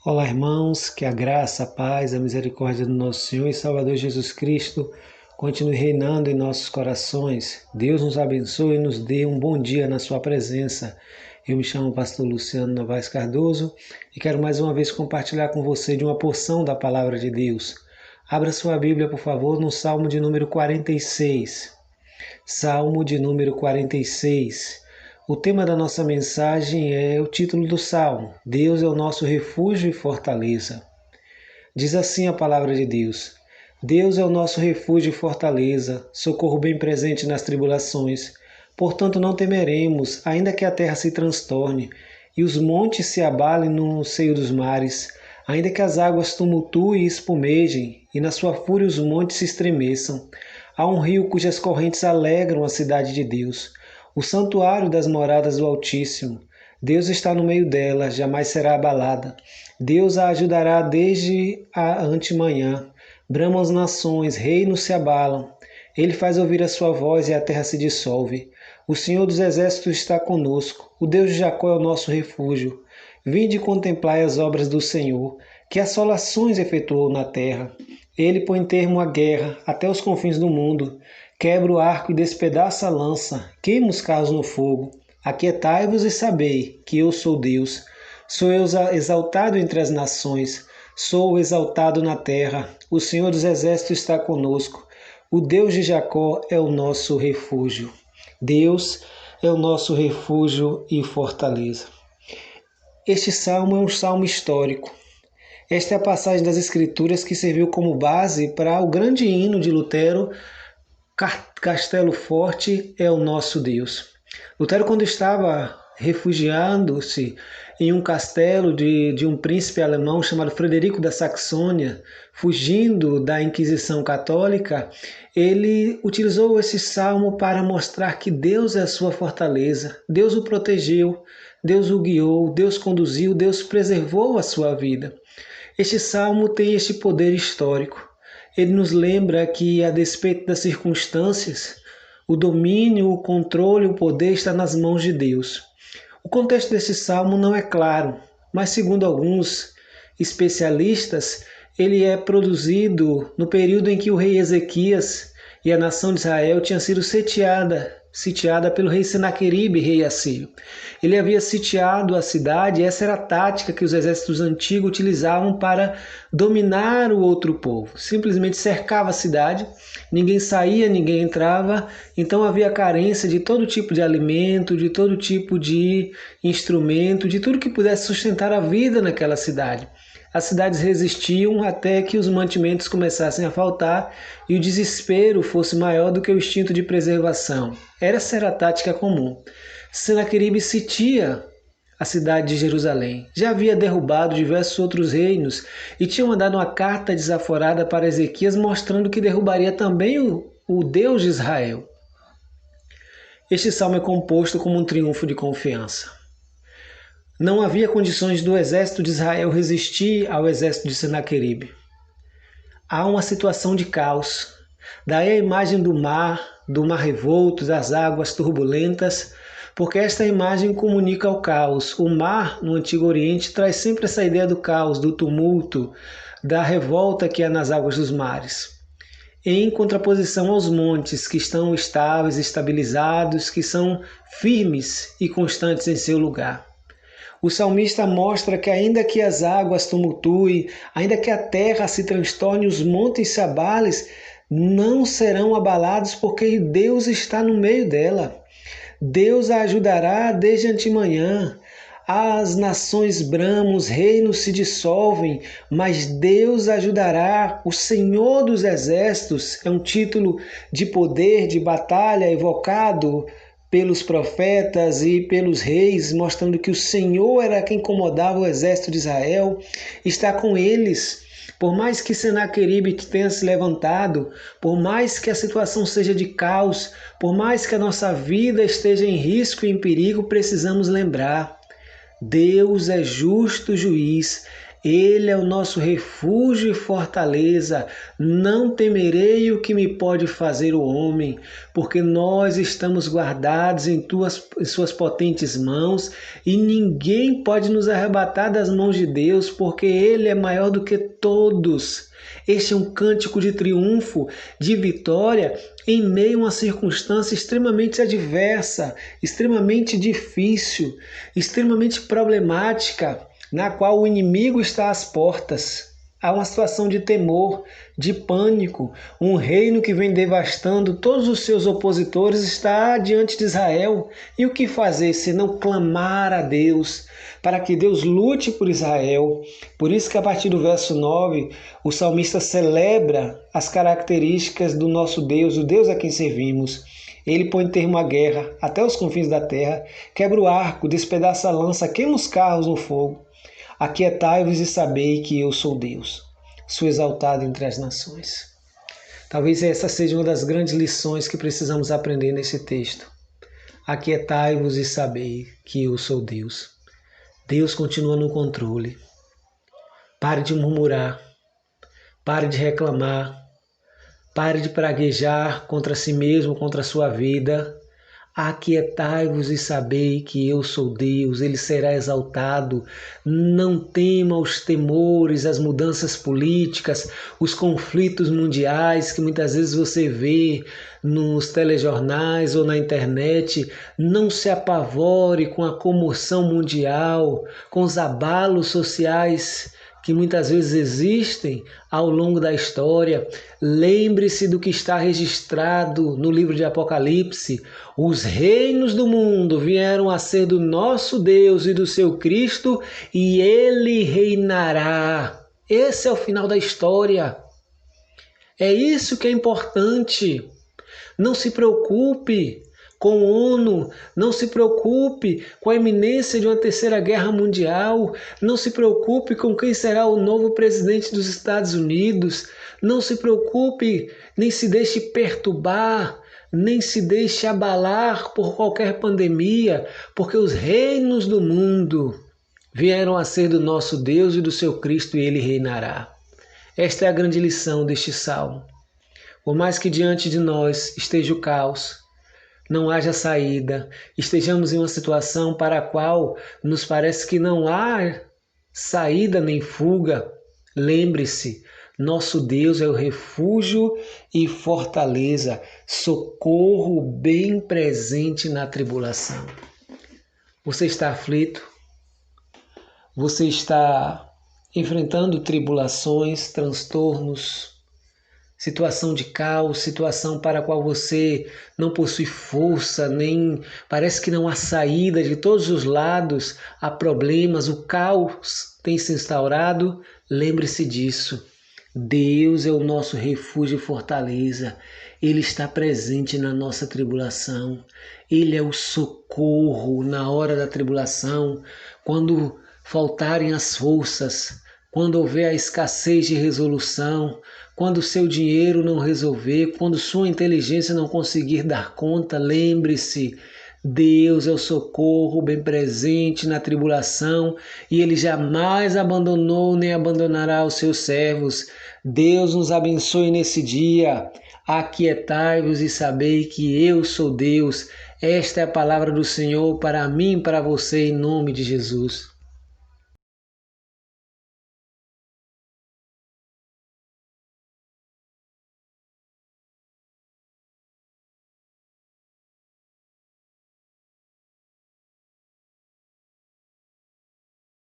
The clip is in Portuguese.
Olá, irmãos, que a graça, a paz, a misericórdia do nosso Senhor e Salvador Jesus Cristo continue reinando em nossos corações. Deus nos abençoe e nos dê um bom dia na sua presença. Eu me chamo Pastor Luciano Novaes Cardoso e quero mais uma vez compartilhar com você de uma porção da Palavra de Deus. Abra sua Bíblia, por favor, no Salmo de número 46. Salmo de número 46. O tema da nossa mensagem é o título do Salmo: Deus é o nosso refúgio e fortaleza. Diz assim a palavra de Deus: Deus é o nosso refúgio e fortaleza, socorro bem presente nas tribulações. Portanto não temeremos, ainda que a terra se transtorne e os montes se abalem no seio dos mares, ainda que as águas tumultuem e espumejem, e na sua fúria os montes se estremeçam. Há um rio cujas correntes alegram a cidade de Deus, o santuário das moradas do Altíssimo. Deus está no meio dela, jamais será abalada. Deus a ajudará desde a antemanhã. Bramam as nações, reinos se abalam. Ele faz ouvir a sua voz e a terra se dissolve. O Senhor dos Exércitos está conosco. O Deus de Jacó é o nosso refúgio. Vinde e contemplai as obras do Senhor, que assolações efetuou na terra. Ele põe termo à guerra até os confins do mundo. Quebra o arco e despedaça a lança. Queima os carros no fogo. Aquietai-vos e sabei que eu sou Deus. Sou eu exaltado entre as nações. Sou exaltado na terra. O Senhor dos Exércitos está conosco. O Deus de Jacó é o nosso refúgio. Deus é o nosso refúgio e fortaleza. Este salmo é um salmo histórico. Esta é a passagem das Escrituras que serviu como base para o grande hino de Lutero: Castelo Forte é o nosso Deus. Lutero, quando estava refugiando-se em um castelo de um príncipe alemão chamado Frederico da Saxônia, fugindo da Inquisição Católica, ele utilizou esse salmo para mostrar que Deus é a sua fortaleza. Deus o protegeu, Deus o guiou, Deus conduziu, Deus preservou a sua vida. Este salmo tem este poder histórico. Ele nos lembra que, a despeito das circunstâncias, o domínio, o controle, o poder está nas mãos de Deus. O contexto desse salmo não é claro, mas segundo alguns especialistas, ele é produzido no período em que o rei Ezequias e a nação de Israel tinha sido sitiada pelo rei Senaqueribe, rei assírio. Ele havia sitiado a cidade, e essa era a tática que os exércitos antigos utilizavam para dominar o outro povo. Simplesmente cercava a cidade, ninguém saía, ninguém entrava, então havia carência de todo tipo de alimento, de todo tipo de instrumento, de tudo que pudesse sustentar a vida naquela cidade. As cidades resistiam até que os mantimentos começassem a faltar e o desespero fosse maior do que o instinto de preservação. Essa era a tática comum. Senaqueribe sitia a cidade de Jerusalém. Já havia derrubado diversos outros reinos e tinha mandado uma carta desaforada para Ezequias mostrando que derrubaria também o Deus de Israel. Este salmo é composto como um triunfo de confiança. Não havia condições do exército de Israel resistir ao exército de Senaqueribe. Há uma situação de caos. Daí a imagem do mar revolto, das águas turbulentas, porque esta imagem comunica o caos. O mar, no Antigo Oriente, traz sempre essa ideia do caos, do tumulto, da revolta que há nas águas dos mares. Em contraposição aos montes, que estão estáveis, estabilizados, que são firmes e constantes em seu lugar. O salmista mostra que ainda que as águas tumultuem, ainda que a terra se transtorne, os montes se abalem, não serão abalados porque Deus está no meio dela. Deus a ajudará desde antemanhã. As nações bramam, os reinos se dissolvem, mas Deus ajudará. O Senhor dos Exércitos é um título de poder, de batalha evocado pelos profetas e pelos reis, mostrando que o Senhor era quem comandava o exército de Israel, está com eles. Por mais que Senaqueribe tenha se levantado, por mais que a situação seja de caos, por mais que a nossa vida esteja em risco e em perigo, precisamos lembrar: Deus é justo juiz. Ele é o nosso refúgio e fortaleza. Não temerei o que me pode fazer o homem, porque nós estamos guardados em suas potentes mãos, e ninguém pode nos arrebatar das mãos de Deus, porque Ele é maior do que todos. Este é um cântico de triunfo, de vitória, em meio a uma circunstância extremamente adversa, extremamente difícil, extremamente problemática, na qual o inimigo está às portas. Há uma situação de temor, de pânico. Um reino que vem devastando todos os seus opositores está diante de Israel. E o que fazer se não clamar a Deus, para que Deus lute por Israel? Por isso que a partir do verso 9, o salmista celebra as características do nosso Deus, o Deus a quem servimos. Ele põe termo à guerra até os confins da terra, quebra o arco, despedaça a lança, queima os carros no fogo. Aquietai-vos e sabei que eu sou Deus, sou exaltado entre as nações. Talvez essa seja uma das grandes lições que precisamos aprender nesse texto. Aquietai-vos e sabei que eu sou Deus. Deus continua no controle. Pare de murmurar, pare de reclamar, pare de praguejar contra si mesmo, contra a sua vida. Aquietai-vos e sabei que eu sou Deus, Ele será exaltado. Não tema os temores, as mudanças políticas, os conflitos mundiais que muitas vezes você vê nos telejornais ou na internet. Não se apavore com a comoção mundial, com os abalos sociais que muitas vezes existem ao longo da história. Lembre-se do que está registrado no livro de Apocalipse. Os reinos do mundo vieram a ser do nosso Deus e do seu Cristo, e Ele reinará. Esse é o final da história. É isso que é importante. Não se preocupe com a ONU, não se preocupe com a iminência de uma terceira guerra mundial, não se preocupe com quem será o novo presidente dos Estados Unidos, não se preocupe, nem se deixe perturbar, nem se deixe abalar por qualquer pandemia, porque os reinos do mundo vieram a ser do nosso Deus e do seu Cristo, e Ele reinará. Esta é a grande lição deste salmo. Por mais que diante de nós esteja o caos, não haja saída, estejamos em uma situação para a qual nos parece que não há saída nem fuga, lembre-se, nosso Deus é o refúgio e fortaleza, socorro bem presente na tribulação. Você está aflito? Você está enfrentando tribulações, transtornos, situação de caos, situação para a qual você não possui força, nem parece que não há saída de todos os lados, há problemas, o caos tem se instaurado? Lembre-se disso. Deus é o nosso refúgio e fortaleza. Ele está presente na nossa tribulação. Ele é o socorro na hora da tribulação, quando faltarem as forças, quando houver a escassez de resolução, quando o seu dinheiro não resolver, quando sua inteligência não conseguir dar conta, lembre-se, Deus é o socorro bem presente na tribulação, e Ele jamais abandonou nem abandonará os seus servos. Deus nos abençoe nesse dia. Aquietai-vos e sabei que eu sou Deus. Esta é a palavra do Senhor para mim e para você, em nome de Jesus.